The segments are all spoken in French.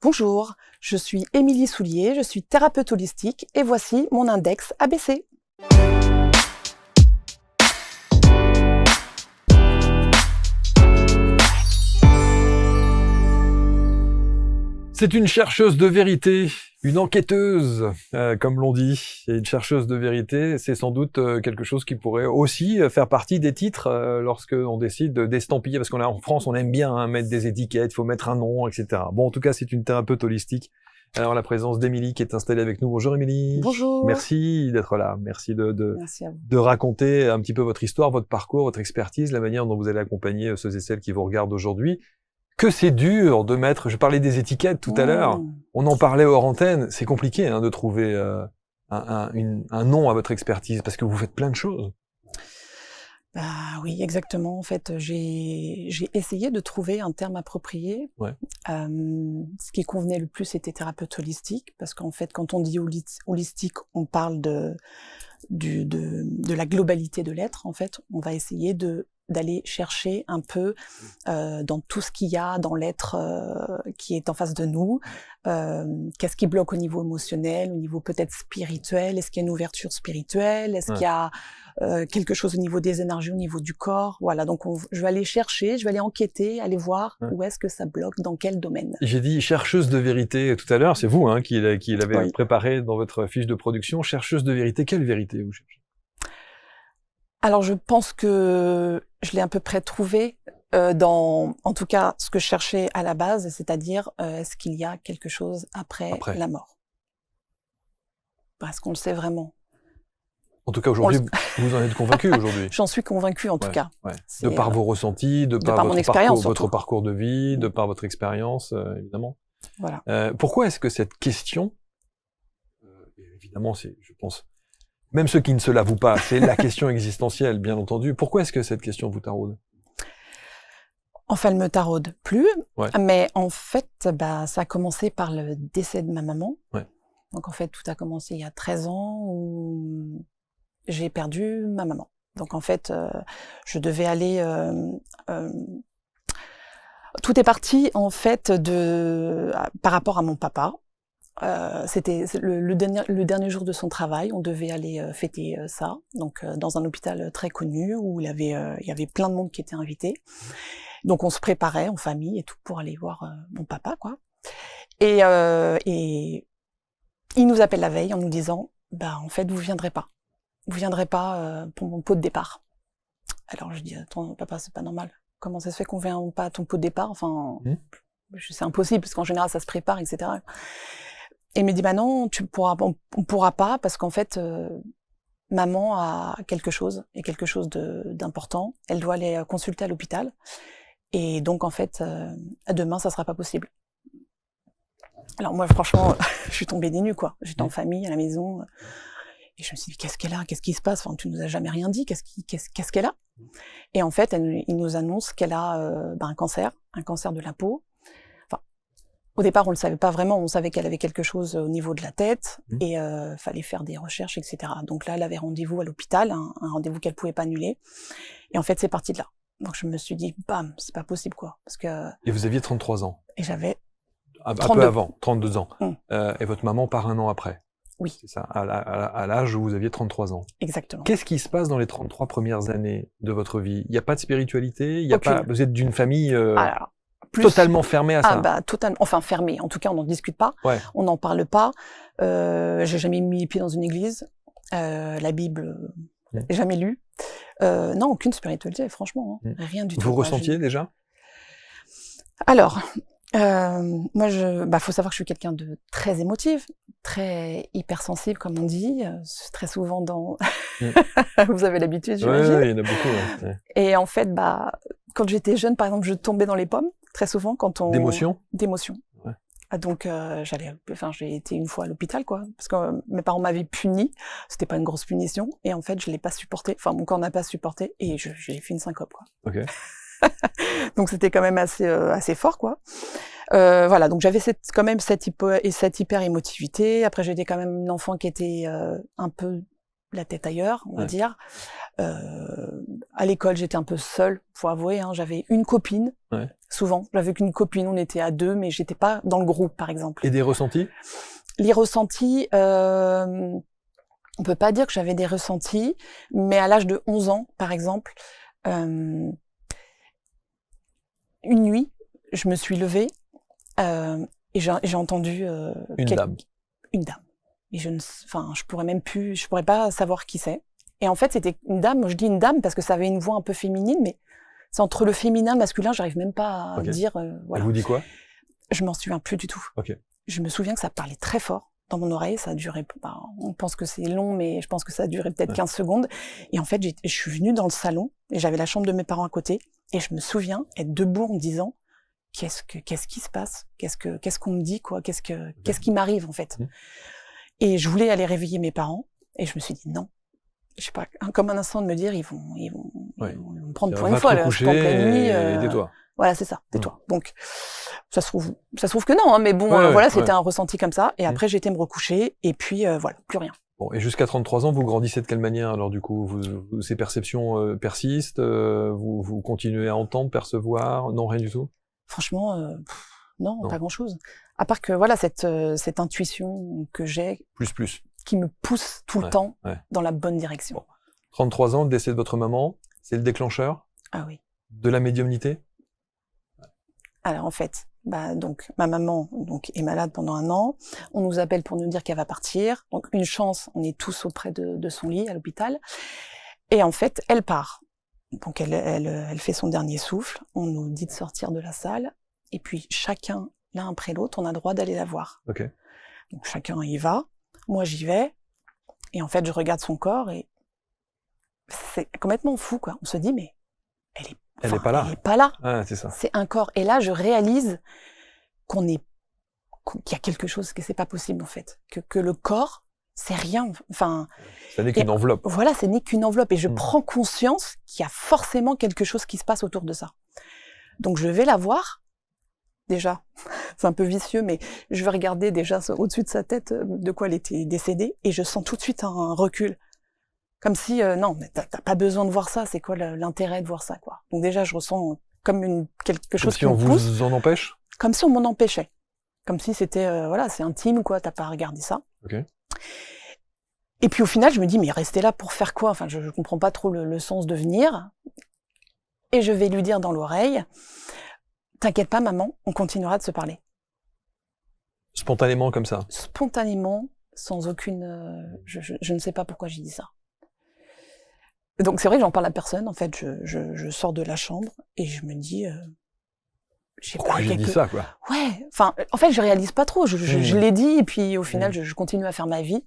Bonjour, je suis Émilie Soulier, je suis thérapeute holistique et voici mon index ABC. C'est une chercheuse de vérité, une enquêteuse, comme l'on dit. Et une chercheuse de vérité, c'est sans doute quelque chose qui pourrait aussi faire partie des titres lorsque on décide d'estampiller, parce qu'en France, on aime bien mettre des étiquettes, il faut mettre un nom, etc. Bon, en tout cas, c'est une thérapeute holistique. Alors, la présence d'Émilie qui est installée avec nous. Bonjour Émilie. Bonjour. Merci d'être là. Merci Merci à vous. de raconter un petit peu votre histoire, votre parcours, votre expertise, la manière dont vous allez accompagner ceux et celles qui vous regardent aujourd'hui. Que c'est dur de mettre, je parlais des étiquettes tout à l'heure, on en parlait hors antenne, c'est compliqué de trouver un nom à votre expertise, parce que vous faites plein de choses. Bah oui, exactement. En fait, j'ai essayé de trouver un terme approprié. Ouais. Ce qui convenait le plus, c'était thérapeute holistique, parce qu'en fait, quand on dit holistique, on parle de la globalité de l'être. En fait, on va essayer d'aller chercher un peu dans tout ce qu'il y a dans l'être qui est en face de nous. Qu'est-ce qui bloque au niveau émotionnel, au niveau peut-être spirituel? Est-ce qu'il y a une ouverture spirituelle? Est-ce qu'il y a quelque chose au niveau des énergies, au niveau du corps? Voilà, donc je vais aller chercher, je vais aller enquêter, aller voir où est-ce que ça bloque, dans quel domaine. J'ai dit chercheuse de vérité tout à l'heure, c'est vous qui l'avez préparé dans votre fiche de production. Chercheuse de vérité, quelle vérité vous cherchez? Alors, je pense que je l'ai à peu près trouvé dans, en tout cas, ce que je cherchais à la base, c'est-à-dire, est-ce qu'il y a quelque chose après la mort? Est-ce qu'on le sait vraiment? En tout cas, aujourd'hui, vous en êtes convaincu aujourd'hui. J'en suis convaincue, en tout cas. Ouais. De par vos ressentis, de par mon expérience, votre parcours de vie, de par votre expérience, évidemment. Voilà. Pourquoi est-ce que cette question, évidemment, c'est, je pense, même ceux qui ne se l'avouent pas, c'est la question existentielle, bien entendu. Pourquoi est-ce que cette question vous taraude? Enfin, elle me taraude plus, mais en fait, ça a commencé par le décès de ma maman. Ouais. Donc en fait, tout a commencé il y a 13 ans où j'ai perdu ma maman. Donc en fait, je devais aller... tout est parti en fait par rapport à mon papa. C'était le dernier jour de son travail, on devait aller fêter ça, donc dans un hôpital très connu où il y avait plein de monde qui était invité. Donc on se préparait en famille et tout pour aller voir mon papa, quoi. Et il nous appelle la veille en nous disant, en fait vous viendrez pas pour mon pot de départ. Alors je dis, attends papa, c'est pas normal. Comment ça se fait qu'on vient pas à ton pot de départ? Enfin, c'est impossible parce qu'en général ça se prépare, etc. Et il me dit, non, on pourra pas, parce qu'en fait, maman a quelque chose d'important. Elle doit aller consulter à l'hôpital. Et donc, en fait, demain, ça sera pas possible. Alors moi, franchement, je suis tombée des nues, quoi. J'étais en famille, à la maison. Et je me suis dit, qu'est-ce qu'elle a? Qu'est-ce qui se passe? Enfin, tu nous as jamais rien dit. Qu'est-ce qu'elle a? Et en fait, il nous annonce qu'elle a un cancer de la peau. Au départ, on le savait pas vraiment, on savait qu'elle avait quelque chose au niveau de la tête, et fallait faire des recherches, etc. Donc là, elle avait rendez-vous à l'hôpital, un rendez-vous qu'elle pouvait pas annuler. Et en fait, c'est parti de là. Donc je me suis dit, bam, c'est pas possible, quoi. Parce que... Et vous aviez 33 ans. Et j'avais... Un peu avant, 32 ans. Et votre maman part un an après. Oui. C'est ça, à l'âge où vous aviez 33 ans. Exactement. Qu'est-ce qui se passe dans les 33 premières années de votre vie? Il n'y a pas de spiritualité? Il y a pas... Vous êtes d'une famille... Alors, totalement fermé à ça. Totalement. Enfin, fermé. En tout cas, on n'en discute pas. Ouais. On n'en parle pas. J'ai jamais mis les pieds dans une église. La Bible, jamais lu. Non, aucune spiritualité, franchement. Rien du tout. Vous ressentiez déjà? Alors, moi, faut savoir que je suis quelqu'un de très émotif, très hypersensible, comme on dit. Très souvent dans... Vous avez l'habitude, j'imagine. Oui, il y en a beaucoup. Ouais. Et en fait, quand j'étais jeune, par exemple, je tombais dans les pommes. Très souvent, quand on... D'émotion? D'émotion. Ouais. Donc, j'ai été une fois à l'hôpital, quoi, parce que mes parents m'avaient puni. C'était pas une grosse punition. Et en fait, je l'ai pas supporté. Enfin, mon corps n'a pas supporté. Et j'ai fait une syncope, quoi. Ok. Donc, c'était quand même assez fort, quoi. Voilà. Donc, j'avais quand même cette hyper émotivité. Après, j'étais quand même une enfant qui était un peu la tête ailleurs, on va dire. À l'école, j'étais un peu seule, faut avouer. Hein, j'avais une copine, souvent. J'avais qu'une copine, on était à 2, mais j'étais pas dans le groupe, par exemple. Et des ressentis? Les ressentis, on peut pas dire que j'avais des ressentis, mais à l'âge de 11 ans, par exemple, une nuit, je me suis levée et j'ai entendu une dame. Et je pourrais pas savoir qui c'est. Et en fait, c'était une dame. Je dis une dame parce que ça avait une voix un peu féminine, mais c'est entre le féminin et le masculin, j'arrive même pas à dire. Voilà. Elle vous dit quoi? Je m'en souviens plus du tout. Je me souviens que ça parlait très fort dans mon oreille. Ça a duré. On pense que c'est long, mais je pense que ça a duré peut-être 15 secondes. Et en fait, je suis venue dans le salon et j'avais la chambre de mes parents à côté. Et je me souviens être debout en me disant qu'est-ce qui se passe? Qu'est-ce qu'on me dit, quoi? Qu'est-ce qui m'arrive, en fait? Et je voulais aller réveiller mes parents. Et je me suis dit non. Je sais pas, comme un instant de me dire, ils vont me prendre pour une folle. Je suis en pleine nuit. Et tais-toi. Voilà, c'est ça, tais-toi. Donc, ça se trouve que non, hein, mais bon, voilà, c'était un ressenti comme ça. Et après, j'ai été me recoucher. Et puis, voilà, plus rien. Bon, et jusqu'à 33 ans, vous grandissez de quelle manière? Alors, du coup, ces perceptions persistent? Vous continuez à entendre, percevoir? Non, rien du tout? Franchement, non, pas grand-chose. À part que, voilà, cette intuition que j'ai. Plus. Qui me pousse tout le temps dans la bonne direction. Bon. 33 ans, le décès de votre maman, c'est le déclencheur? Ah oui. De la médiumnité? Alors en fait, donc ma maman est malade pendant 1 an. On nous appelle pour nous dire qu'elle va partir. Donc une chance, on est tous auprès de son lit à l'hôpital. Et en fait, elle part. Donc elle fait son dernier souffle. On nous dit de sortir de la salle. Et puis chacun, l'un après l'autre, on a droit d'aller la voir. Donc chacun y va. Moi, j'y vais, et en fait, je regarde son corps, et c'est complètement fou, quoi. On se dit, mais elle est pas là. Elle est pas là. C'est ça. C'est un corps. Et là, je réalise qu'il y a quelque chose, que c'est pas possible, en fait. Que le corps, c'est rien. Enfin. Ça n'est qu'une enveloppe. Voilà, ce n'est qu'une enveloppe. Et je prends conscience qu'il y a forcément quelque chose qui se passe autour de ça. Donc, je vais la voir. Déjà, c'est un peu vicieux, mais je vais regarder déjà au-dessus de sa tête de quoi elle était décédée, et je sens tout de suite un recul. Comme si, non, mais t'as pas besoin de voir ça, c'est quoi l'intérêt de voir ça, quoi. Donc déjà, je ressens comme quelque chose qui me pousse. Comme si on vous en empêche? Comme si on m'en empêchait. Comme si c'était, voilà, c'est intime, quoi, t'as pas à regarder ça. Et puis au final, je me dis, mais rester là pour faire quoi? Enfin, je comprends pas trop le sens de venir. Et je vais lui dire dans l'oreille, t'inquiète pas, maman, on continuera de se parler. Spontanément comme ça? Spontanément, sans aucune... je ne sais pas pourquoi j'ai dit ça. Donc c'est vrai que j'en parle à personne. En fait, je sors de la chambre et je me dis... pourquoi j'ai dit ça, quoi? Ouais, enfin, en fait, je réalise pas trop. Je l'ai dit, et puis au final, je continue à faire ma vie.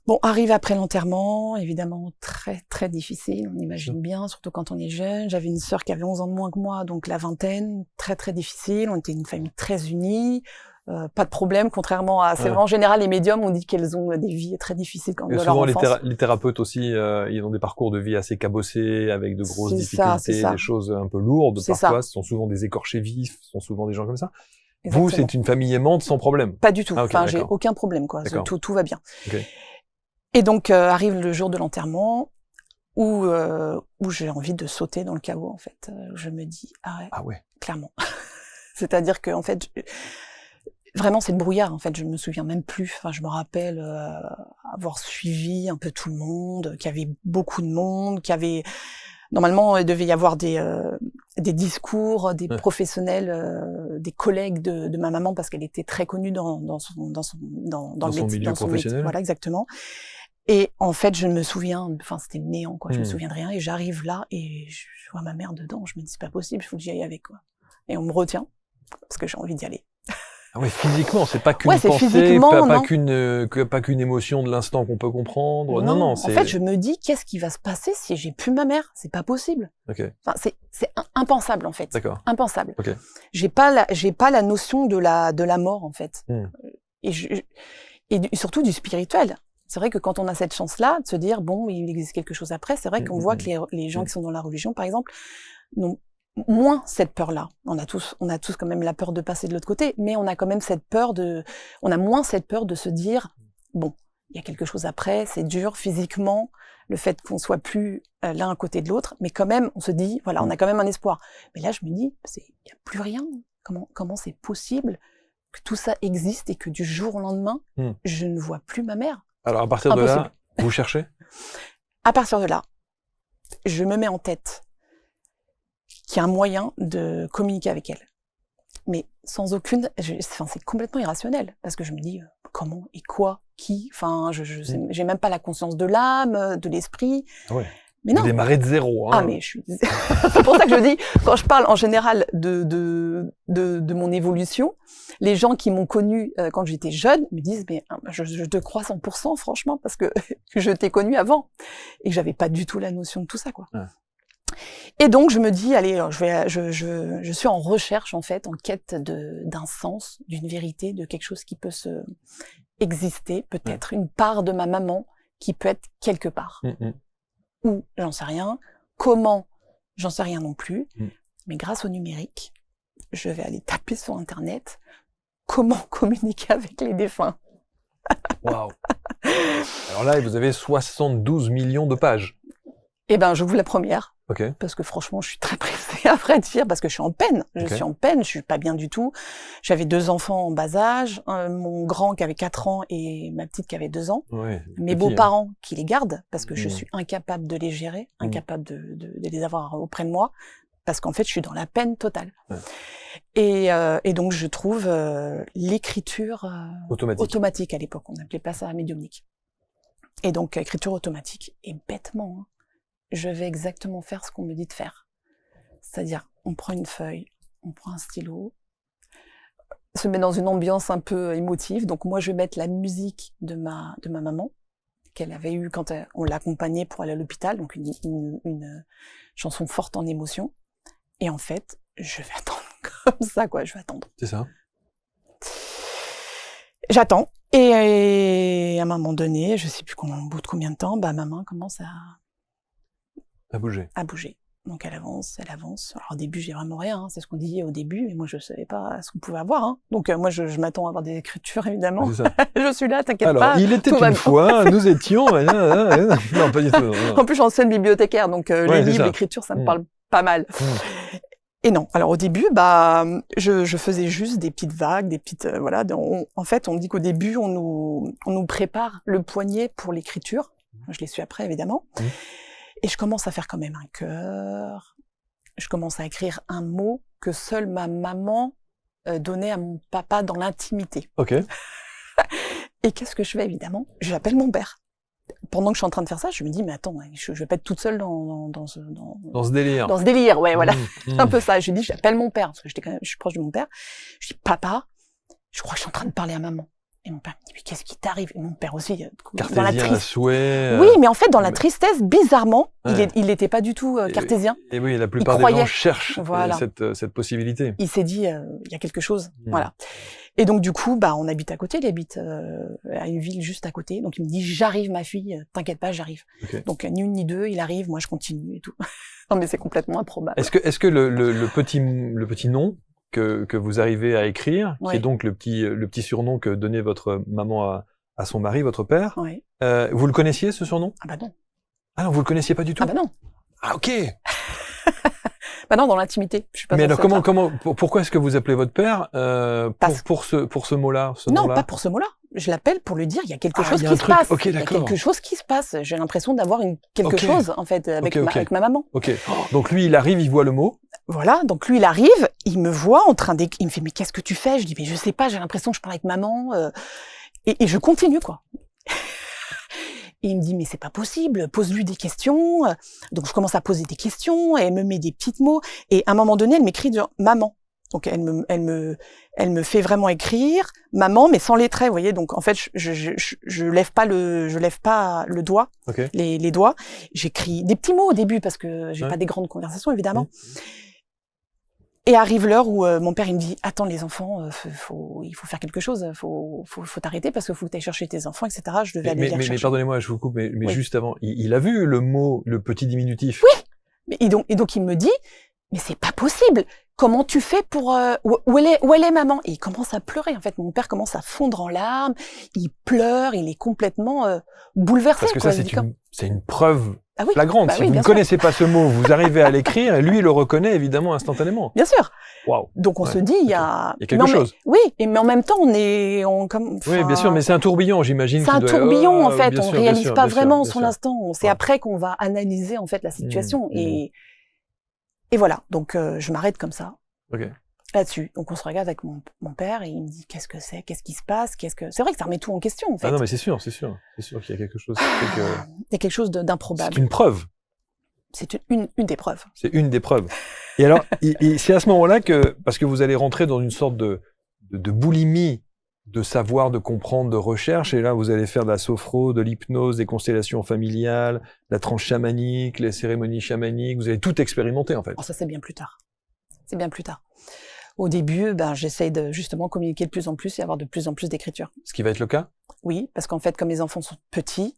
Bon, arrive après l'enterrement, évidemment très très difficile, on imagine bien, surtout quand on est jeune. J'avais une sœur qui avait 11 ans de moins que moi, donc la vingtaine, très très difficile. On était une famille très unie, pas de problème, contrairement à... En général, les médiums, on dit qu'elles ont des vies très difficiles quand dans leur enfance. Souvent, les thérapeutes aussi, ils ont des parcours de vie assez cabossés, avec de grosses difficultés, des choses un peu lourdes. Parfois, ce sont souvent des écorchés vifs, ce sont souvent des gens comme ça. Exactement. Vous, c'est une famille aimante sans problème? Pas du tout, j'ai aucun problème, quoi. Tout va bien. Et donc, arrive le jour de l'enterrement, où j'ai envie de sauter dans le chaos, en fait. Je me dis, clairement. C'est-à-dire que, en fait, vraiment, c'est le brouillard, en fait. Je me souviens même plus. Enfin, je me rappelle avoir suivi un peu tout le monde, qu'il y avait beaucoup de monde, qu'il y avait... Normalement, il devait y avoir des discours, des professionnels, des collègues de ma maman, parce qu'elle était très connue dans son milieu professionnel. Voilà, exactement. Et en fait, je me souviens, enfin, c'était néant, quoi. Je me souviens de rien. Et j'arrive là et je vois ma mère dedans. Je me dis, c'est pas possible, il faut que j'y aille avec, quoi. Et on me retient parce que j'ai envie d'y aller. Ah ouais, physiquement, c'est pas qu'une pensée, pas qu'une émotion de l'instant qu'on peut comprendre. Non, en fait, je me dis, qu'est-ce qui va se passer si j'ai plus ma mère? C'est pas possible. Enfin, c'est impensable, en fait. Impensable. J'ai pas la notion de la mort, en fait. Et surtout du spirituel. C'est vrai que quand on a cette chance-là de se dire, bon, il existe quelque chose après, c'est vrai qu'on voit que les gens qui sont dans la religion, par exemple, n'ont moins cette peur-là. On a tous quand même la peur de passer de l'autre côté, mais on a quand même on a moins cette peur de se dire, bon, il y a quelque chose après, c'est dur physiquement, le fait qu'on soit plus l'un à côté de l'autre, mais quand même, on se dit, voilà, on a quand même un espoir. Mais là, je me dis, il n'y a plus rien. Comment c'est possible que tout ça existe et que du jour au lendemain, je ne vois plus ma mère? Alors, à partir de là, vous cherchez? À partir de là, je me mets en tête qu'il y a un moyen de communiquer avec elle. Mais sans aucune... c'est complètement irrationnel, parce que je me dis, comment et quoi, qui, enfin, j'ai même pas la conscience de l'âme, de l'esprit. Ouais. Mais non. Vous démarrez de zéro. Hein. Ah, mais c'est pour ça que je dis, quand je parle en général de mon évolution, les gens qui m'ont connue quand j'étais jeune me disent, mais je te crois 100%, franchement, parce que je t'ai connue avant et que j'avais pas du tout la notion de tout ça, quoi. Ouais. Et donc je me dis, allez, je suis en recherche, en fait, en quête d'un sens, d'une vérité, de quelque chose qui peut exister, peut-être une part de ma maman qui peut être quelque part. Où, j'en sais rien. Comment, j'en sais rien non plus. Mais grâce au numérique, je vais aller taper sur Internet comment communiquer avec les défunts. Waouh. Alors là, vous avez 72 millions de pages. Eh ben, j'ouvre la première. Okay. Parce que franchement, je suis très pressée à vrai dire, parce que je suis en peine. Je suis en peine, je suis pas bien du tout. J'avais 2 enfants en bas âge, mon grand qui avait 4 ans et ma petite qui avait 2 ans. Ouais, mes beaux-parents qui les gardent, parce que je suis incapable de les gérer, incapable de les avoir auprès de moi, parce qu'en fait, je suis dans la peine totale. Ouais. Et donc, je trouve l'écriture automatique à l'époque. On n'appelait pas ça médiumnique. Et donc, écriture automatique. Et bêtement, hein, je vais exactement faire ce qu'on me dit de faire. C'est-à-dire, on prend une feuille, on prend un stylo, se met dans une ambiance un peu émotive. Donc moi, je vais mettre la musique de ma maman, qu'elle avait eue quand on l'accompagnait pour aller à l'hôpital, donc une chanson forte en émotion. Et en fait, je vais attendre comme ça, quoi, je vais attendre. C'est ça. J'attends. Et à un moment donné, je sais plus au bout de combien de temps, ma main commence à bouger. Donc elle avance. Alors au début, j'ai vraiment rien, hein, c'est ce qu'on disait au début, mais moi je savais pas ce qu'on pouvait avoir. Hein. Donc moi je m'attends à avoir des écritures, évidemment. C'est ça. Je suis là, t'inquiète pas. Alors, il était une fois, nous étions... non, pas du tout. Non. En plus, j'en suis bibliothécaire, donc les livres, l'écriture, ça me parle pas mal. Et non, alors au début, je faisais juste des petites vagues, des petites... voilà. En fait, on dit qu'au début, on nous prépare le poignet pour l'écriture. Je l'ai su après, évidemment. Et je commence à faire quand même un cœur. Je commence à écrire un mot que seule ma maman donnait à mon papa dans l'intimité. Ok. Et qu'est-ce que je fais, évidemment? J'appelle mon père. Pendant que je suis en train de faire ça, je me dis, mais attends, je vais pas être toute seule dans ce délire. Dans ce délire, ouais, voilà. C'est un peu ça. Je lui dis, j'appelle mon père, parce que je suis proche de mon père. Je dis, papa, je crois que je suis en train de parler à maman. Et mon père me dit, mais qu'est-ce qui t'arrive? Et mon père aussi, dans la tristesse. Oui, mais en fait, dans la tristesse, bizarrement, il n'était pas du tout cartésien. Et oui, la plupart des gens cherchent cette possibilité. Il s'est dit, il y a quelque chose, voilà. Et donc, du coup, on habite à côté, il habite à une ville juste à côté. Donc, il me dit, j'arrive, ma fille, t'inquiète pas, j'arrive. Okay. Donc, ni une ni deux, il arrive, moi, je continue et tout. Non, mais c'est complètement improbable. Est-ce que le petit nom que vous arrivez à écrire, qui est donc le petit surnom que donnait votre maman à son mari, votre père, vous le connaissiez, ce surnom? Ah bah non. Ah non, vous le connaissiez pas du tout? Ah bah non. Ah ok. Bah non, dans l'intimité. Je suis pas. Mais alors pourquoi est-ce que vous appelez votre père pour ce mot-là, Non, pas pour ce mot-là. Je l'appelle pour lui dire il y a quelque chose qui se passe. Okay, il y a quelque chose qui se passe. J'ai l'impression d'avoir quelque chose en fait avec ma maman. Ok. Donc lui, il arrive, il voit le mot. Voilà. Donc lui, il arrive, il me voit en train il me fait mais qu'est-ce que tu fais? Je dis mais je sais pas. J'ai l'impression que je parle avec maman et je continue quoi. Et il me dit, mais c'est pas possible, pose-lui des questions. Donc, je commence à poser des questions, et elle me met des petits mots. Et à un moment donné, elle m'écrit maman. Donc, elle me fait vraiment écrire maman, mais sans les traits, vous voyez. Donc, en fait, je lève pas le doigt, les doigts. J'écris des petits mots au début, parce que j'ai pas des grandes conversations, évidemment. Et arrive l'heure où mon père il me dit attends les enfants, il faut faire quelque chose, faut t'arrêter parce qu'il faut que tu ailles chercher tes enfants, etc. Je devais aller les chercher. Mais pardonnez-moi, je vous coupe, mais juste avant, il a vu le mot, le petit diminutif. Oui. Et donc il me dit mais c'est pas possible. comment tu fais pour où elle est maman? Et il commence à pleurer. En fait, mon père commence à fondre en larmes. Il pleure. Il est complètement bouleversé. Parce que quoi. ça, c'est une preuve flagrante. Bah si oui, vous ne connaissez pas ce mot, vous arrivez à l'écrire et lui, il le reconnaît évidemment instantanément. Bien sûr. Waouh. Donc on se dit, il y a quelque chose. Oui, mais en même temps, oui, bien sûr, mais c'est un tourbillon, j'imagine. C'est un tourbillon, en fait. On réalise pas vraiment sur son instant. C'est après qu'on va analyser, en fait, la situation. Et voilà. Donc, je m'arrête comme ça. Là-dessus. Donc, on se regarde avec mon père et il me dit, qu'est-ce que c'est? Qu'est-ce qui se passe? C'est vrai que ça remet tout en question, en fait. Ah non, mais c'est sûr. C'est sûr qu'il y a quelque chose. Il y a quelque chose d'improbable. C'est une preuve. C'est une des preuves. C'est une des preuves. Et alors, c'est à ce moment-là parce que vous allez rentrer dans une sorte de boulimie de savoir, de comprendre, de recherche, et là, vous allez faire de la sophro, de l'hypnose, des constellations familiales, la tranche chamanique, les cérémonies chamaniques, vous allez tout expérimenter, en fait. Alors ça, c'est bien plus tard. C'est bien plus tard. Au début, j'essaye de justement communiquer de plus en plus et avoir de plus en plus d'écriture. Ce qui va être le cas? Oui, parce qu'en fait, comme les enfants sont petits,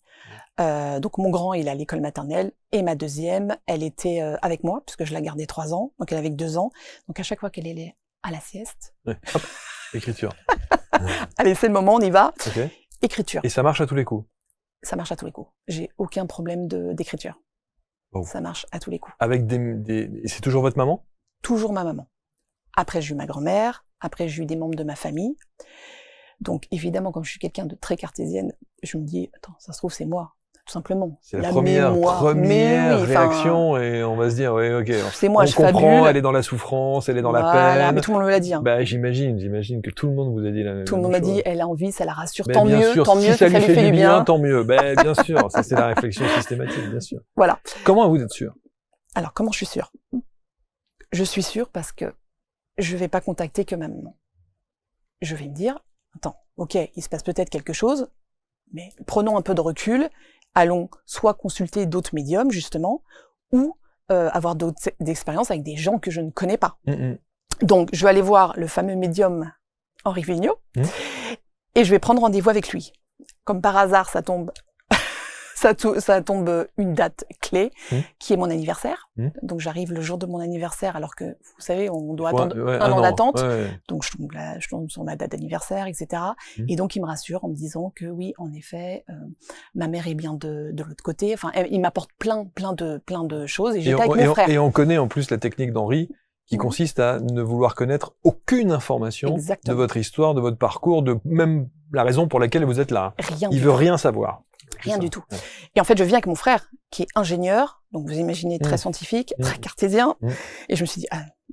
donc mon grand, il est à l'école maternelle, et ma deuxième, elle était avec moi, puisque je la gardais 3 ans, donc elle avait que 2 ans. Donc à chaque fois qu'elle est à la sieste... Ouais. Hop, écriture. Allez, c'est le moment, on y va. Écriture. Et ça marche à tous les coups? Ça marche à tous les coups. J'ai aucun problème d'écriture. Oh. Ça marche à tous les coups. Avec c'est toujours votre maman? Toujours ma maman. Après, j'ai eu ma grand-mère. Après, j'ai eu des membres de ma famille. Donc, évidemment, comme je suis quelqu'un de très cartésienne, je me dis, attends, ça se trouve, c'est moi, tout simplement. C'est la première réaction, et on va se dire, ouais, ok. C'est moi, je comprend, fabule. elle est dans la souffrance, elle est dans la peine. Mais tout le monde me l'a dit. Hein. J'imagine que tout le monde vous a dit la même chose. Tout le monde m'a dit, elle a envie, ça la rassure, mais tant mieux, si ça lui fait du bien, tant mieux. Bien sûr, ça c'est la réflexion systématique, bien sûr. Voilà. Comment vous êtes sûr? Alors, comment je suis sûre? Je suis sûre parce que je vais pas contacter que ma maman. Je vais me dire, attends, ok, il se passe peut-être quelque chose, mais prenons un peu de recul, allons soit consulter d'autres médiums, justement, ou avoir d'autres expériences avec des gens que je ne connais pas. Donc, je vais aller voir le fameux médium Henri Vigneault, et je vais prendre rendez-vous avec lui. Comme par hasard, ça tombe une date clé, qui est mon anniversaire. Donc j'arrive le jour de mon anniversaire, alors que, vous savez, on doit attendre un an d'attente. Donc je tombe sur ma date d'anniversaire, etc. Et donc il me rassure en me disant que oui, en effet, ma mère est bien de l'autre côté. Enfin, il m'apporte plein de choses. Et j'étais avec mon frère. Et on connaît en plus la technique d'Henri, qui consiste à ne vouloir connaître aucune information de votre histoire, de votre parcours, de même la raison pour laquelle vous êtes là. Il veut rien savoir. Rien du tout. Et en fait, je viens avec mon frère, qui est ingénieur, donc vous imaginez, très scientifique, très cartésien. Et je me suis dit,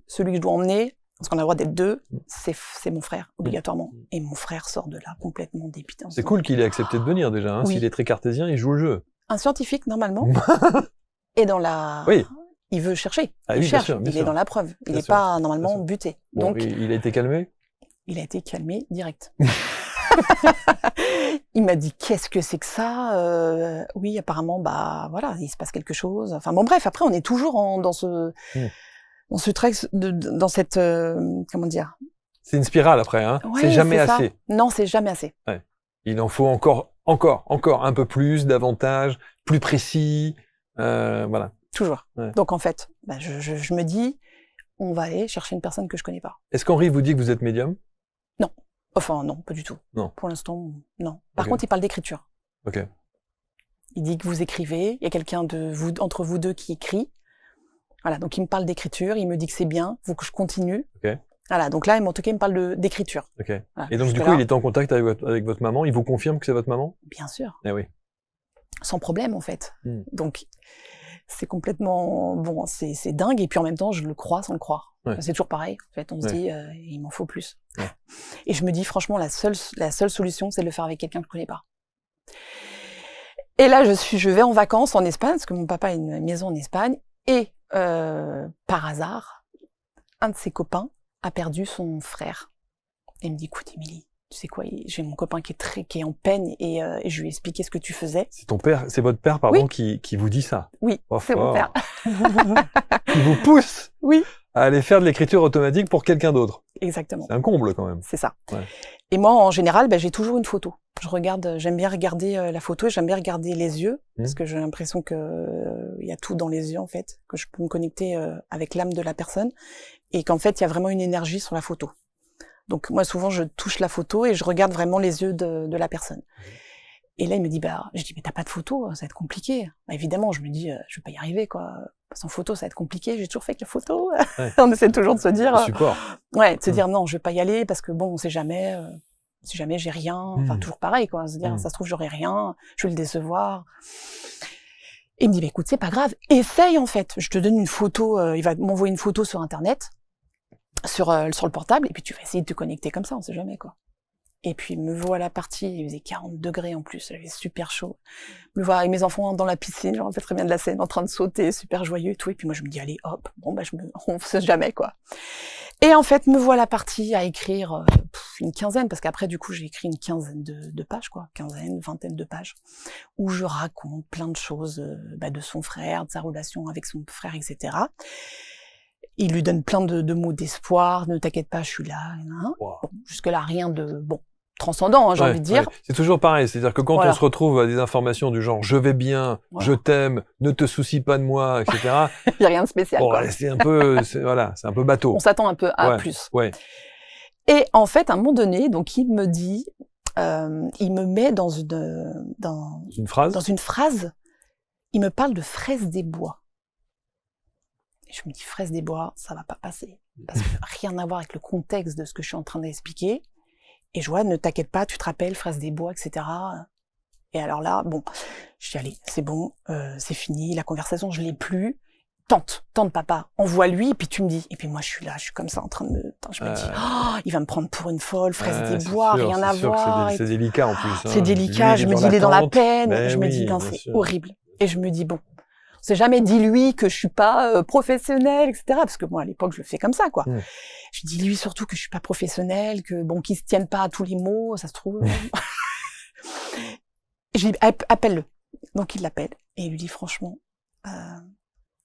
celui que je dois emmener, parce qu'on a le droit d'être 2, c'est mon frère, obligatoirement. Et mon frère sort de là complètement dépité. C'est cool qu'il ait accepté de venir déjà. Hein. Oui. S'il est très cartésien, il joue le jeu. Un scientifique, normalement, est dans la... Oui. Il veut chercher. Il cherche. Bien sûr. Il est dans la preuve. Il n'est pas, normalement, buté. Bon, donc, il a été calmé? Il a été calmé direct. Il m'a dit, qu'est-ce que c'est que ça? Oui, apparemment, voilà, il se passe quelque chose. Enfin bon, bref, après, on est toujours dans cette, comment dire? C'est une spirale après, hein. Oui, c'est jamais assez. Non, c'est jamais assez. Ouais. Il en faut encore un peu plus, davantage, plus précis, voilà. Toujours. Ouais. Donc en fait, je me dis, on va aller chercher une personne que je connais pas. Est-ce qu'Henri vous dit que vous êtes médium? Non. Enfin, non, pas du tout. Non. Pour l'instant, non. Par contre, il parle d'écriture. Ok. Il dit que vous écrivez, il y a quelqu'un entre vous deux qui écrit. Voilà, donc il me parle d'écriture, il me dit que c'est bien, faut que je continue. Ok. Voilà, donc là, en tout cas, il me parle d'écriture. Ok. Voilà, et donc, du coup, il est en contact avec votre maman, il vous confirme que c'est votre maman? Bien sûr. Eh oui. Sans problème, en fait. Donc, c'est complètement... Bon, c'est dingue, et puis en même temps, je le crois sans le croire. Ouais. C'est toujours pareil, en fait, on se dit, il m'en faut plus. Ouais. Et je me dis, franchement, la seule solution, c'est de le faire avec quelqu'un que je connais pas. Et là, je vais en vacances en Espagne, parce que mon papa a une maison en Espagne, et par hasard, un de ses copains a perdu son frère. Et il me dit, écoute, Émilie, tu sais quoi, j'ai mon copain qui est en peine, et je lui ai expliqué ce que tu faisais. C'est votre père, pardon, oui. qui vous dit ça? Oui, c'est mon père. Il vous pousse? Oui. à aller faire de l'écriture automatique pour quelqu'un d'autre. Exactement. C'est un comble quand même. C'est ça. Ouais. Et moi, en général, j'ai toujours une photo. J'aime bien regarder la photo et j'aime bien regarder les yeux, parce que j'ai l'impression que il y a tout dans les yeux, en fait, que je peux me connecter avec l'âme de la personne, et qu'en fait, il y a vraiment une énergie sur la photo. Donc moi, souvent, je touche la photo et je regarde vraiment les yeux de la personne. Et là, il me dit, je dis, mais t'as pas de photo, ça va être compliqué. Évidemment, je me dis, je vais pas y arriver, quoi. Sans photo, ça va être compliqué. J'ai toujours fait que la photo. Ouais. On essaie toujours de se dire. Le support. Ouais, de se dire, non, je vais pas y aller parce que bon, on sait jamais. Si jamais j'ai rien, enfin, toujours pareil, quoi. Se dire, ça se trouve, j'aurai rien, je vais le décevoir. Et il me dit, écoute, c'est pas grave. Essaye, en fait. Je te donne une photo, il va m'envoyer une photo sur Internet, sur le portable, et puis tu vas essayer de te connecter comme ça, on sait jamais, quoi. Et puis, me voilà partie, il faisait 40 degrés en plus, j'avais super chaud. Me voilà avec mes enfants dans la piscine, je me rappelle très bien de la scène, en train de sauter, super joyeux et tout. Et puis moi, je me dis, allez, hop, bon, on sait jamais, quoi. Et en fait, me voilà partie à écrire une quinzaine, parce qu'après, du coup, j'ai écrit une quinzaine de pages, quoi. Vingtaine de pages, où je raconte plein de choses de son frère, de sa relation avec son frère, etc. Il lui donne plein de mots d'espoir, ne t'inquiète pas, je suis là. Wow. Bon, jusque-là, rien de transcendant, j'ai envie de dire. Ouais. C'est toujours pareil, c'est-à-dire que quand on se retrouve à des informations du genre « je vais bien, je t'aime, ne te soucie pas de moi », etc. Il n'y a rien de spécial. Bon, c'est un peu bateau. On s'attend un peu à plus. Ouais. Et en fait, à un moment donné, donc il me dit, il me met dans une phrase, il me parle de Fraise des Bois. Et je me dis, Fraise des Bois, ça va pas passer. Parce que rien à voir avec le contexte de ce que je suis en train d'expliquer. Et je vois, ne t'inquiète pas, tu te rappelles, Fraise des Bois, etc. Et alors là, bon, je dis, allez, c'est bon, c'est fini, la conversation, je l'ai plus. Tente papa, envoie-lui, et puis tu me dis. Et puis moi, je suis là, je suis comme ça, en train de je me dis, il va me prendre pour une folle, Fraise des Bois, sûr, rien à voir. C'est délicat en plus. C'est délicat, je me dis, il est dans la peine, je me dis, non, c'est horrible. Et je me dis, bon, on s'est jamais dit lui que je suis pas professionnelle, etc. Parce que moi, à l'époque, je le fais comme ça, quoi. Je dis lui surtout que je suis pas professionnelle, que bon, qu'il se tienne pas à tous les mots, ça se trouve. Je lui dis, appelle-le. Donc il l'appelle et il lui dit franchement,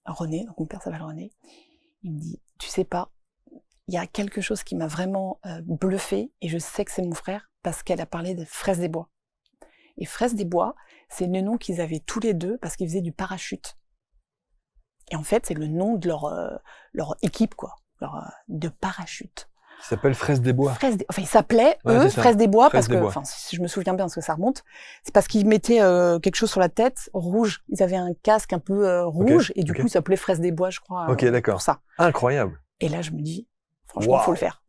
René, donc mon père s'appelle René, il me dit, tu sais pas, il y a quelque chose qui m'a vraiment bluffé et je sais que c'est mon frère parce qu'elle a parlé de Fraise des Bois. Et Fraise des Bois, c'est le nom qu'ils avaient tous les deux parce qu'ils faisaient du parachute. Et en fait, c'est le nom de leur équipe, quoi, de parachute. Qui s'appelle Fraise des Bois. Enfin, ils s'appelaient, Fraise des Bois, parce que, enfin, si je me souviens bien, parce que ça remonte, c'est parce qu'ils mettaient quelque chose sur la tête, rouge. Ils avaient un casque un peu rouge, et du coup, ils s'appelaient Fraise des Bois, je crois. Ok, d'accord. Pour ça. Incroyable. Et là, je me dis, franchement, faut le faire.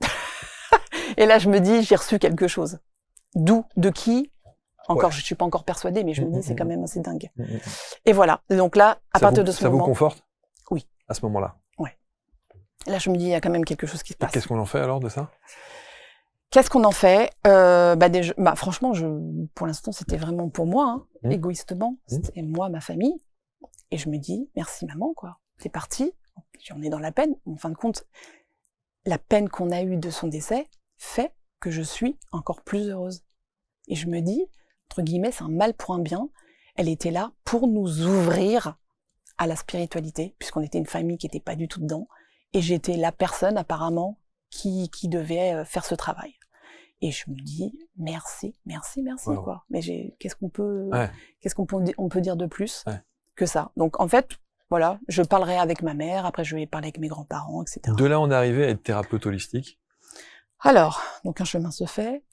Et là, je me dis, j'ai reçu quelque chose. D'où, de qui? Encore, je suis pas encore persuadée, mais je me dis, c'est quand même assez dingue. Et voilà. Et donc là, à partir de ce moment. Ça vous conforte? Oui. À ce moment-là? Ouais. Là, je me dis, il y a quand même quelque chose qui se passe. Qu'est-ce qu'on en fait alors de ça? Qu'est-ce qu'on en fait? Franchement, pour l'instant, c'était vraiment pour moi, égoïstement. C'était moi, ma famille. Et je me dis, merci maman, quoi. T'es partie. On est dans la peine. En fin de compte, la peine qu'on a eue de son décès fait que je suis encore plus heureuse. Et je me dis, entre guillemets, c'est un mal pour un bien. Elle était là pour nous ouvrir à la spiritualité, puisqu'on était une famille qui n'était pas du tout dedans. Et j'étais la personne, apparemment, qui devait faire ce travail. Et je me dis, merci, wow. Quoi. Mais qu'est-ce qu'on peut dire de plus que ça? Donc, en fait, voilà, je parlerai avec ma mère, après je vais parler avec mes grands-parents, etc. De là, on est arrivé à être thérapeute holistique. Alors, donc un chemin se fait.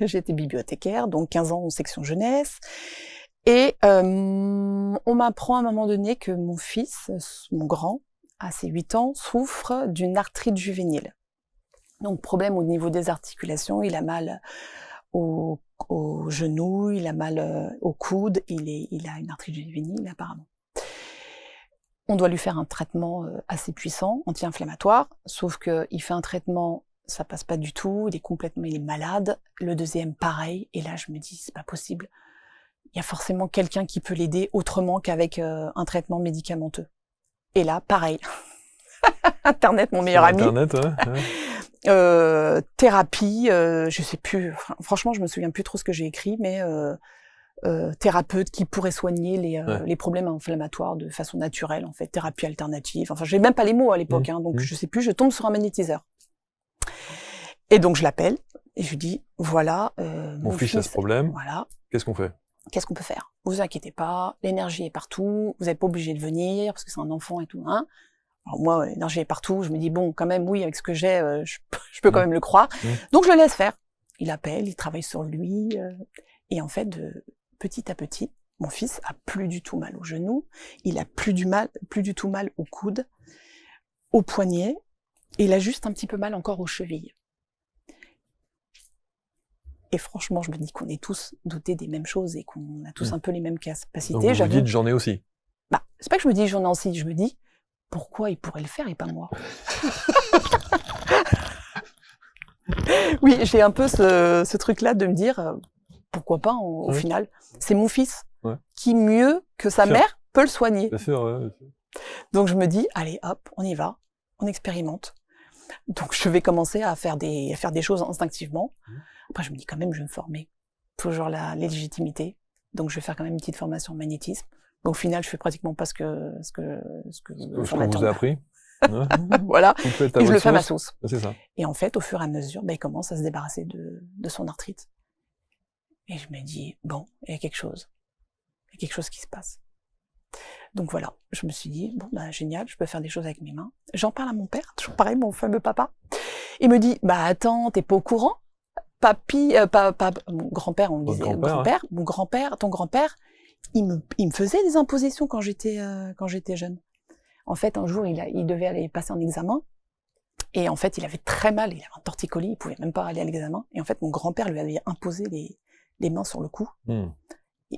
J'ai été bibliothécaire, donc 15 ans en section jeunesse. Et on m'apprend à un moment donné que mon fils, mon grand, à ses 8 ans, souffre d'une arthrite juvénile. Donc problème au niveau des articulations, il a mal au genou, il a mal au coude, il a une arthrite juvénile apparemment. On doit lui faire un traitement assez puissant, anti-inflammatoire, sauf qu'il fait un traitement, ça passe pas du tout, il est malade. Le deuxième, pareil, et là je me dis, c'est pas possible. Il y a forcément quelqu'un qui peut l'aider autrement qu'avec un traitement médicamenteux. Et là, pareil. Internet, mon meilleur ami. Internet, thérapie, je sais plus. Franchement, je me souviens plus trop ce que j'ai écrit, mais thérapeute qui pourrait soigner les problèmes inflammatoires de façon naturelle, en fait, thérapie alternative. Enfin, j'ai même pas les mots à l'époque, donc je sais plus, je tombe sur un magnétiseur. Et donc, je l'appelle et je lui dis, voilà, mon fils a ce problème. Voilà. Qu'est-ce qu'on fait? Qu'est-ce qu'on peut faire? Vous inquiétez pas, l'énergie est partout, vous n'êtes pas obligé de venir, parce que c'est un enfant et tout, hein. Alors moi, l'énergie est partout, je me dis, bon, quand même, oui, avec ce que j'ai, je peux quand même le croire. Donc, je le laisse faire. Il appelle, il travaille sur lui, et en fait, petit à petit, mon fils a plus du tout mal au genou, il a plus du tout mal au coude, au poignet, et il a juste un petit peu mal encore aux chevilles. Et franchement, je me dis qu'on est tous dotés des mêmes choses et qu'on a tous un peu les mêmes capacités. Donc vous vous dites, j'en ai aussi. Bah, c'est pas que je me dis j'en ai aussi, je me dis pourquoi il pourrait le faire et pas moi. Oui, j'ai un peu ce truc-là de me dire pourquoi pas au final. C'est mon fils qui, mieux que sa mère, peut le soigner. Bien sûr, ouais. Donc je me dis, allez hop, on y va, on expérimente. Donc je vais commencer à faire des choses instinctivement. Après je me dis quand même, je vais me former. Toujours la légitimité. Donc je vais faire quand même une petite formation en magnétisme. Donc au final, je fais pratiquement pas ce que qu'on vous a appris. Voilà. Et je le fais à ma sauce. C'est ça. Et en fait, au fur et à mesure, il commence à se débarrasser de son arthrite. Et je me dis, bon, il y a quelque chose. Il y a quelque chose qui se passe. Donc voilà, je me suis dit, bon, génial, je peux faire des choses avec mes mains. J'en parle à mon père, toujours pareil, mon fameux papa. Il me dit, attends, t'es pas au courant? Papy, mon grand-père, on me disait, grand-père, mon grand-père, ton grand-père, il me faisait des impositions quand j'étais jeune. En fait, un jour, il devait aller passer un examen. Et en fait, il avait très mal, il avait un torticolis, il pouvait même pas aller à l'examen. Et en fait, mon grand-père lui avait imposé les mains sur le cou.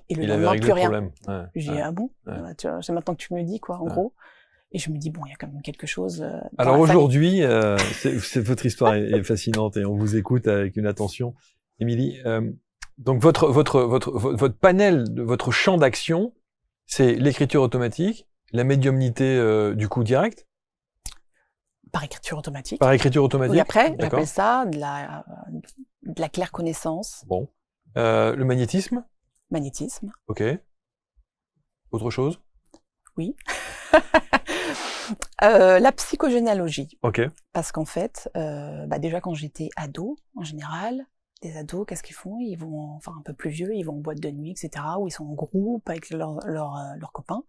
Et le lendemain, plus rien. J'ai dit, ah bon? C'est maintenant que tu me le dis, quoi, en gros. Et je me dis, bon, il y a quand même quelque chose. Alors aujourd'hui, votre histoire est fascinante et on vous écoute avec une attention. Émilie, donc votre panel, votre champ d'action, c'est l'écriture automatique, la médiumnité du coup direct? Par écriture automatique. Par écriture automatique. Et après, j'appelle ça de la claire connaissance. Bon. Le magnétisme? Magnétisme. Ok. Autre chose? Oui. La psychogénéalogie. Ok. Parce qu'en fait, déjà quand j'étais ado, en général, des ados, qu'est-ce qu'ils font? Ils vont, enfin un peu plus vieux, ils vont en boîte de nuit, etc., où ils sont en groupe avec leurs copains.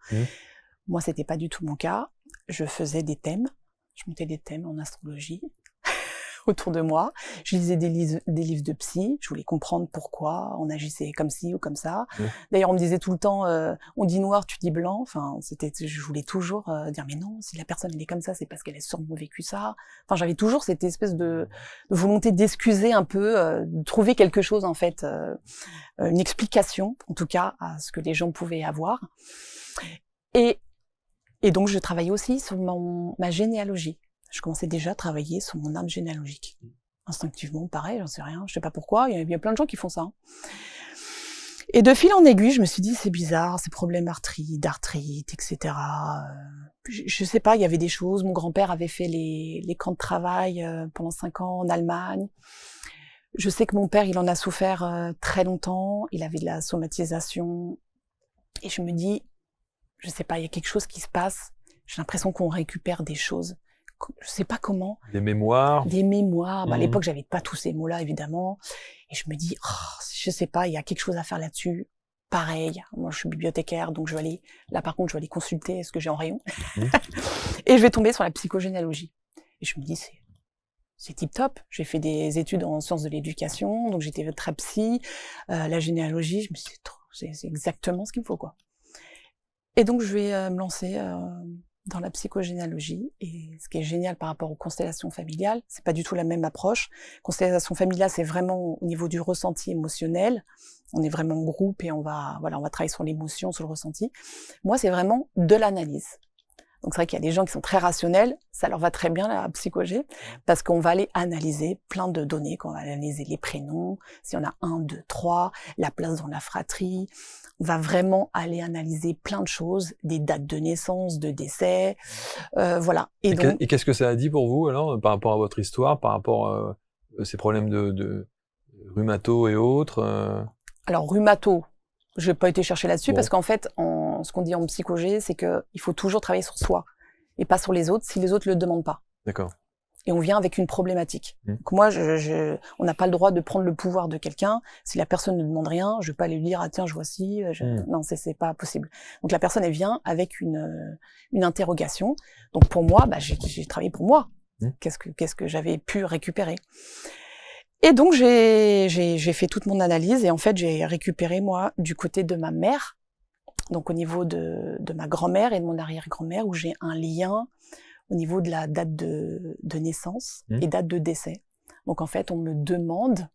Moi, c'était pas du tout mon cas. Je faisais des thèmes. Je montais des thèmes en astrologie autour de moi. Je lisais des livres de psy. Je voulais comprendre pourquoi on agissait comme ci ou comme ça. D'ailleurs, on me disait tout le temps, on dit noir, tu dis blanc. Enfin, je voulais toujours dire, mais non, si la personne elle est comme ça, c'est parce qu'elle a sûrement vécu ça. Enfin, j'avais toujours cette espèce de volonté d'excuser un peu, de trouver quelque chose en fait, une explication, en tout cas, à ce que les gens pouvaient avoir. Et donc, je travaillais aussi sur ma généalogie. Je commençais déjà à travailler sur mon arbre généalogique. Instinctivement, pareil, j'en sais rien, je sais pas pourquoi, il y a plein de gens qui font ça. Et de fil en aiguille, je me suis dit, c'est bizarre, ces problèmes d'arthrite, etc. Je sais pas, il y avait des choses. Mon grand-père avait fait les camps de travail pendant 5 ans en Allemagne. Je sais que mon père, il en a souffert très longtemps, il avait de la somatisation. Et je me dis, je sais pas, il y a quelque chose qui se passe. J'ai l'impression qu'on récupère des choses. Je sais pas comment. Des mémoires. Des mémoires. À l'époque, j'avais pas tous ces mots-là, évidemment. Et je me dis, je sais pas, il y a quelque chose à faire là-dessus. Pareil, moi, je suis bibliothécaire, donc là, par contre, je vais aller consulter ce que j'ai en rayon. Et je vais tomber sur la psychogénéalogie. Et je me dis, c'est tip top. J'ai fait des études en sciences de l'éducation, donc j'étais très psy. La généalogie, je me suis dit, c'est exactement ce qu'il me faut, quoi. Et donc, je vais me lancer dans la psychogénéalogie. Et ce qui est génial par rapport aux constellations familiales, c'est pas du tout la même approche. Constellation familiale, c'est vraiment au niveau du ressenti émotionnel. On est vraiment en groupe et on va travailler sur l'émotion, sur le ressenti. Moi, c'est vraiment de l'analyse. Donc, c'est vrai qu'il y a des gens qui sont très rationnels. Ça leur va très bien, la psychogé, parce qu'on va aller analyser plein de données, qu'on va analyser les prénoms, s'il y en a 1, 2, 3, la place dans la fratrie. On va vraiment aller analyser plein de choses, des dates de naissance, de décès, voilà. Et qu'est-ce que ça a dit pour vous, alors, par rapport à votre histoire, par rapport à ces problèmes de rhumato et autres Alors, rhumato, J'ai pas été chercher là-dessus Bon. parce qu'en fait, ce qu'on dit en psycho-G, c'est que il faut toujours travailler sur soi et pas sur les autres si les autres le demandent pas. D'accord. Et on vient avec une problématique. Donc moi, on n'a pas le droit de prendre le pouvoir de quelqu'un. Si la personne ne demande rien, je vais pas lui dire ah tiens je vois ci. Non, c'est pas possible. Donc la personne elle vient avec une interrogation. Donc pour moi, j'ai travaillé pour moi. Qu'est-ce que j'avais pu récupérer. Et donc j'ai fait toute mon analyse et en fait j'ai récupéré moi du côté de ma mère, donc au niveau de ma grand-mère et de mon arrière-grand-mère où j'ai un lien au niveau de la date de naissance et date de décès. Donc en fait on me demande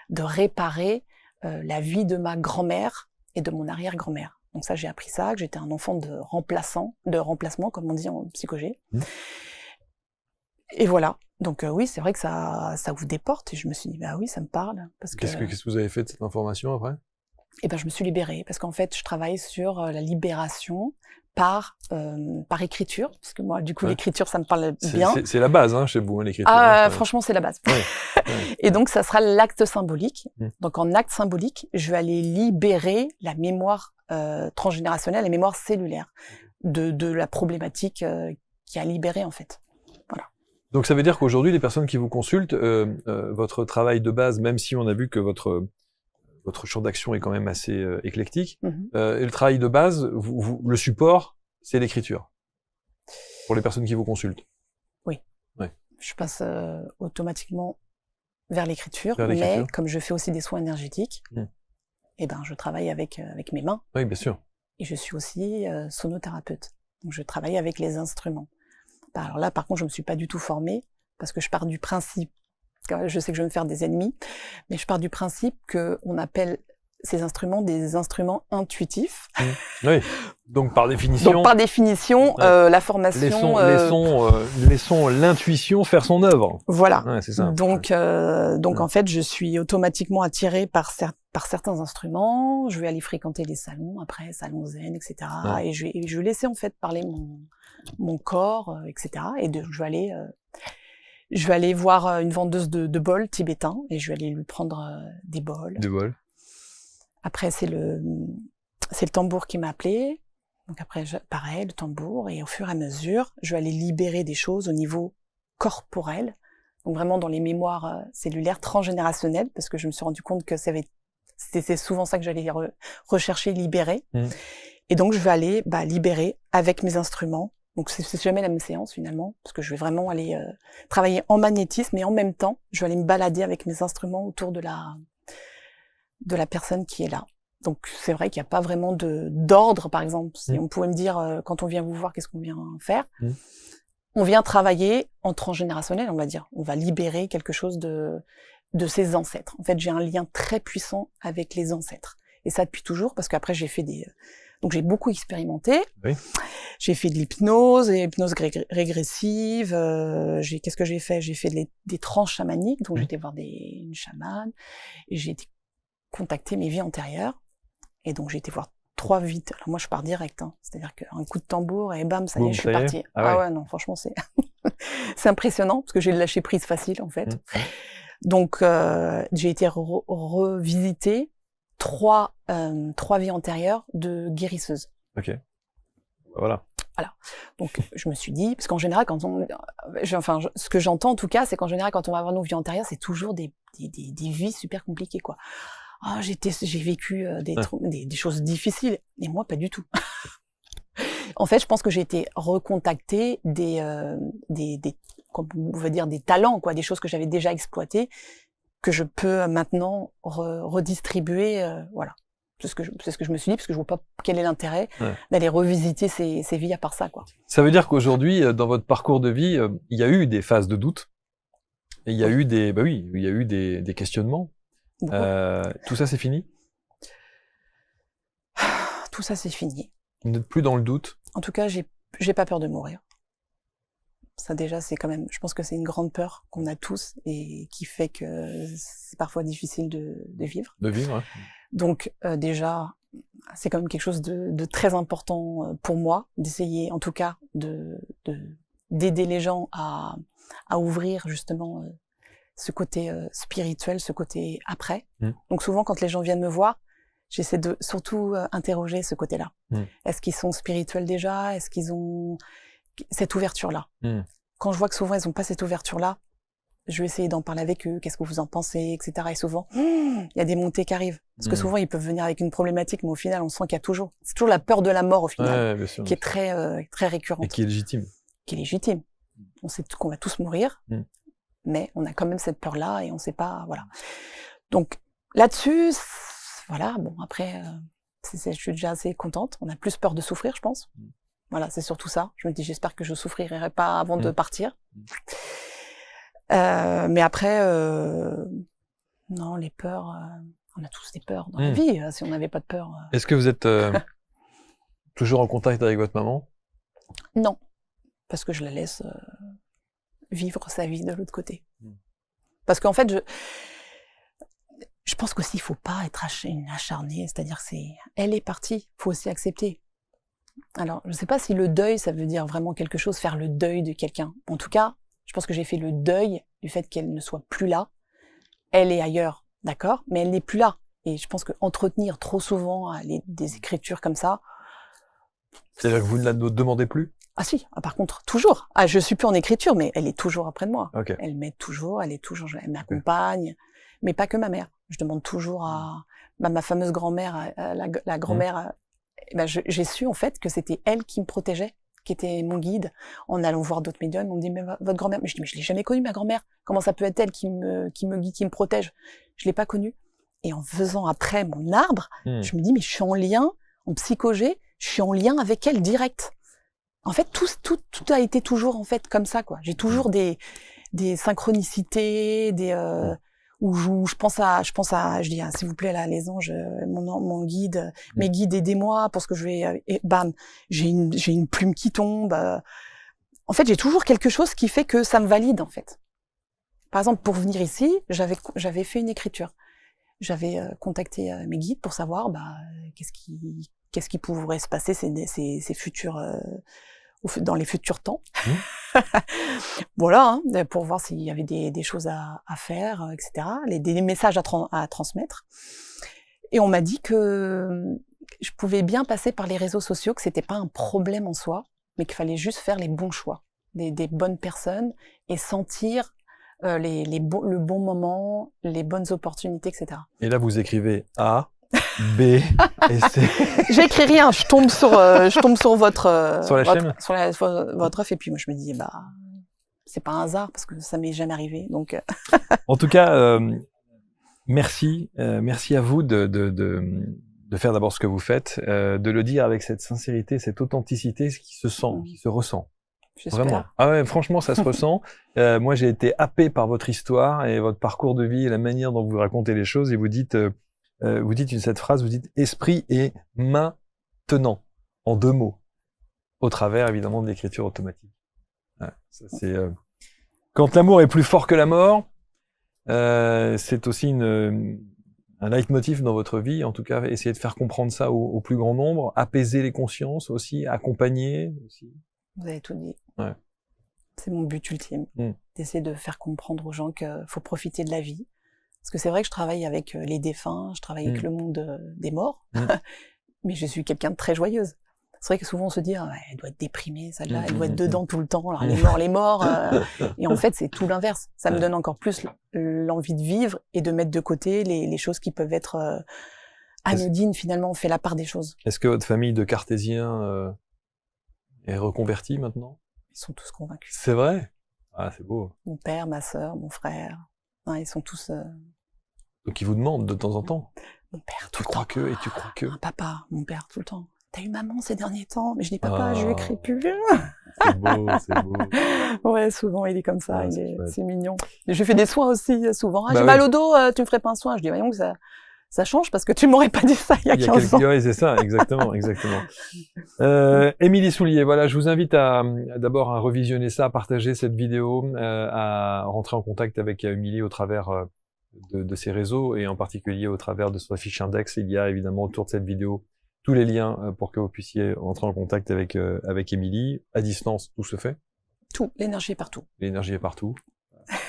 de réparer la vie de ma grand-mère et de mon arrière-grand-mère. Donc ça j'ai appris ça, que j'étais un enfant de remplacement comme on dit en psycho-G. Et voilà. Donc oui, c'est vrai que ça ouvre des portes et je me suis dit bah oui, ça me parle parce que Qu'est-ce que vous avez fait de cette information après? Et ben je me suis libérée parce qu'en fait, je travaille sur la libération par écriture parce que moi du coup l'écriture ça me parle bien. C'est la base chez vous l'écriture. Franchement, c'est la base. Ouais. Et donc ça sera l'acte symbolique. Donc en acte symbolique, je vais aller libérer la mémoire transgénérationnelle, la mémoire cellulaire de la problématique qui a libéré en fait. Voilà. Donc ça veut dire qu'aujourd'hui, les personnes qui vous consultent, votre travail de base, même si on a vu que votre champ d'action est quand même assez éclectique, et le travail de base, le support, c'est l'écriture. Pour les personnes qui vous consultent. Oui. Ouais. Je passe automatiquement vers l'écriture, mais comme je fais aussi des soins énergétiques, et ben je travaille avec mes mains. Oui, bien sûr. Et je suis aussi sonothérapeute. Donc je travaille avec les instruments. Alors là, par contre, je me suis pas du tout formée parce que je pars du principe, je sais que je vais me faire des ennemis, mais je pars du principe que on appelle ces instruments des instruments intuitifs. Oui. Donc par définition. La formation. Laissons l'intuition faire son œuvre. Voilà. Ouais, c'est ça. Donc en fait, je suis automatiquement attirée par certains instruments. Je vais aller fréquenter les salons, après salons zen, etc. Ouais. Et je vais laisser en fait parler mon corps, etc. Et je vais aller voir une vendeuse de bols tibétains et je vais aller lui prendre des bols. Des bols. Après, c'est le tambour qui m'a appelé. Donc après, pareil, le tambour. Et au fur et à mesure, je vais aller libérer des choses au niveau corporel. Donc vraiment dans les mémoires cellulaires transgénérationnelles, parce que je me suis rendu compte que c'était souvent ça que j'allais rechercher, libérer. Et donc, je vais aller libérer avec mes instruments. Donc, c'est jamais la même séance, finalement, parce que je vais vraiment aller travailler en magnétisme et en même temps, je vais aller me balader avec mes instruments autour de la personne qui est là. Donc, c'est vrai qu'il n'y a pas vraiment d'ordre, par exemple. Si on pouvait me dire, quand on vient vous voir, qu'est-ce qu'on vient faire? On vient travailler en transgénérationnel, on va dire. On va libérer quelque chose de ses ancêtres. En fait, j'ai un lien très puissant avec les ancêtres. Et ça depuis toujours, parce qu'après, donc j'ai beaucoup expérimenté. Oui. J'ai fait de l'hypnose, et hypnose régressive. Qu'est-ce que j'ai fait? J'ai fait des trans chamaniques, donc j'ai été voir une chamane, et j'ai été contacter mes vies antérieures. Et donc j'ai été voir 3 vies. Alors moi je pars direct, c'est-à-dire qu'un coup de tambour et bam, ça y est, je suis partie. Ah ouais, non, franchement c'est c'est impressionnant parce que j'ai le lâcher prise facile en fait. Donc j'ai été revisiter 3 vies antérieures de guérisseuse. Ok. Voilà. Donc je me suis dit, parce qu'en général ce que j'entends en tout cas, c'est qu'en général quand on va voir nos vies antérieures, c'est toujours des vies super compliquées quoi. Ah, j'ai vécu des choses difficiles, et moi pas du tout. En fait, je pense que j'ai été recontacter comme on va dire des talents quoi, des choses que j'avais déjà exploitées que je peux maintenant redistribuer, voilà. C'est ce que je me suis dit parce que je vois pas quel est l'intérêt d'aller revisiter ces vies à part ça quoi. Ça veut dire qu'aujourd'hui dans votre parcours de vie, il y a eu des phases de doute. Et il y a eu des questionnements. Tout ça c'est fini? Tout ça c'est fini. Vous n'êtes plus dans le doute? En tout cas, j'ai pas peur de mourir. Ça déjà, c'est quand même, je pense que c'est une grande peur qu'on a tous et qui fait que c'est parfois difficile de vivre. De vivre, ouais. Donc déjà, c'est quand même quelque chose de très important pour moi, d'essayer en tout cas d'aider les gens à ouvrir justement ce côté spirituel, ce côté après. Donc souvent, quand les gens viennent me voir, J'essaie de surtout interroger ce côté-là. Est-ce qu'ils sont spirituels déjà? Est-ce qu'ils ont cette ouverture-là? Quand je vois que souvent ils n'ont pas cette ouverture-là, je vais essayer d'en parler avec eux. Qu'est-ce que vous en pensez, etc. Et souvent, il y a des montées qui arrivent. Parce que souvent, ils peuvent venir avec une problématique, mais au final, on sent qu'il y a toujours... C'est toujours la peur de la mort, au final, bien sûr, qui est très, très récurrente. Et qui est légitime. Qui est légitime. On sait qu'on va tous mourir, mais on a quand même cette peur-là et on ne sait pas... Voilà. Donc, là-dessus, voilà, bon, après, je suis déjà assez contente. On a plus peur de souffrir, je pense. Voilà, c'est surtout ça. Je me dis, j'espère que je souffrirai pas avant de partir. Mais après, non, les peurs, on a tous des peurs dans la vie. Si on n'avait pas de peur. Est-ce que vous êtes toujours en contact avec votre maman? Non, parce que je la laisse vivre sa vie de l'autre côté. Parce qu'en fait, je pense qu'aussi, il faut pas être acharné. C'est-à-dire que elle est partie. Il faut aussi accepter. Alors, je ne sais pas si le deuil, ça veut dire vraiment quelque chose, faire le deuil de quelqu'un. En tout cas, je pense que j'ai fait le deuil du fait qu'elle ne soit plus là. Elle est ailleurs, d'accord, mais elle n'est plus là. Et je pense qu'entretenir trop souvent des écritures comme ça... C'est-à-dire que vous ne la demandez plus? Ah si, par contre, toujours. Ah, je suis plus en écriture, mais elle est toujours auprès de moi. Okay. Elle m'aide toujours, elle m'accompagne, mais pas que ma mère. Je demande toujours à ma fameuse grand-mère, la grand-mère... j'ai su en fait que c'était elle qui me protégeait, qui était mon guide. En allant voir d'autres médiums, on me dit mais votre grand-mère, mais je dis mais je l'ai jamais connue ma grand-mère. Comment ça peut être elle qui me guide, qui me protège? Je l'ai pas connue. Et en faisant après mon arbre, je me dis mais je suis en lien, en psychogé, je suis en lien avec elle direct. En fait tout a été toujours en fait comme ça quoi. J'ai toujours des synchronicités, où je pense à, je dis, s'il vous plaît, là, les anges, mon guide, mes guides, aidez-moi, parce que je vais, et bam, j'ai une plume qui tombe. En fait, j'ai toujours quelque chose qui fait que ça me valide, en fait. Par exemple, pour venir ici, j'avais fait une écriture. J'avais contacté mes guides pour savoir, qu'est-ce qui pourrait se passer ces futurs, dans les futurs temps. Voilà, hein, pour voir s'il y avait des choses à faire, etc. Des messages à transmettre. Et on m'a dit que je pouvais bien passer par les réseaux sociaux, que c'était pas un problème en soi, mais qu'il fallait juste faire les bons choix, des bonnes personnes, et sentir le bon moment, les bonnes opportunités, etc. Et là, vous écrivez A, B et C. J'écris rien, je tombe sur votre sur la chaîne, votre œuf, et puis moi je me dis c'est pas un hasard parce que ça m'est jamais arrivé. Donc en tout cas, merci à vous de faire d'abord ce que vous faites, de le dire avec cette sincérité, cette authenticité, ce qui se sent, qui se ressent. J'espère. Vraiment. Ah ouais, franchement, ça se ressent. Moi, j'ai été happé par votre histoire et votre parcours de vie et la manière dont vous racontez les choses. Et vous dites cette phrase, vous dites esprit et maintenant, en 2 mots, au travers évidemment de l'écriture automatique. Ouais, ça, c'est quand l'amour est plus fort que la mort, c'est aussi un leitmotiv dans votre vie. En tout cas, essayer de faire comprendre ça au plus grand nombre, apaiser les consciences aussi, accompagner aussi. Vous avez tout dit. Ouais. C'est mon but ultime, d'essayer de faire comprendre aux gens qu'il faut profiter de la vie. Parce que c'est vrai que je travaille avec les défunts, je travaille avec le monde des morts, mais je suis quelqu'un de très joyeuse. C'est vrai que souvent on se dit, elle doit être déprimée, celle-là, elle doit être dedans tout le temps, alors les morts. Et en fait, c'est tout l'inverse. Ça me donne encore plus l'envie de vivre et de mettre de côté les choses qui peuvent être anodines. Finalement, on fait la part des choses. Est-ce que votre famille de cartésiens est reconvertie maintenant? Ils sont tous convaincus. C'est vrai? Ah, c'est beau. Mon père, ma sœur, mon frère, ils sont tous... Donc ils vous demandent de temps en temps? Mon père, Tu tout le temps. crois que, et tu crois que? Papa, mon père, tout le temps. T'as eu maman ces derniers temps? Mais je dis papa, je lui écris plus. C'est beau, c'est beau. Ouais, souvent il est comme ça, Ah, c'est mignon. Et je lui fais des soins aussi, souvent. J'ai mal au dos, tu me ferais pas un soin? Je dis, voyons que ça change parce que tu m'aurais pas dit ça il y a 15 ans. Oui, c'est ça, exactement. Émilie Soulier, voilà, je vous invite d'abord à revisionner ça, à partager cette vidéo, à rentrer en contact avec Émilie au travers de ses réseaux et en particulier au travers de son fiche index. Il y a évidemment autour de cette vidéo tous les liens pour que vous puissiez entrer en contact avec Émilie. À distance, tout se fait. Tout, l'énergie est partout. L'énergie est partout.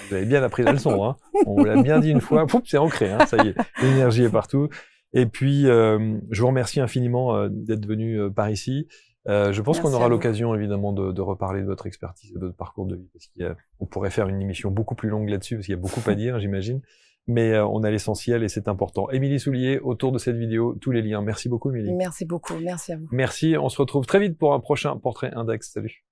Vous avez bien appris la leçon, hein. On vous l'a bien dit une fois. Poup, c'est ancré, hein. Ça y est, l'énergie est partout. Et puis, je vous remercie infiniment d'être venu par ici. Je pense qu'on aura l'occasion, évidemment, de reparler de votre expertise et de votre parcours de vie, parce qu'on pourrait faire une émission beaucoup plus longue là-dessus, parce qu'il y a beaucoup à dire, j'imagine. Mais on a l'essentiel et c'est important. Émilie Soulier, autour de cette vidéo, tous les liens. Merci beaucoup, Émilie. Merci beaucoup, merci à vous. Merci, on se retrouve très vite pour un prochain Portrait Index. Salut.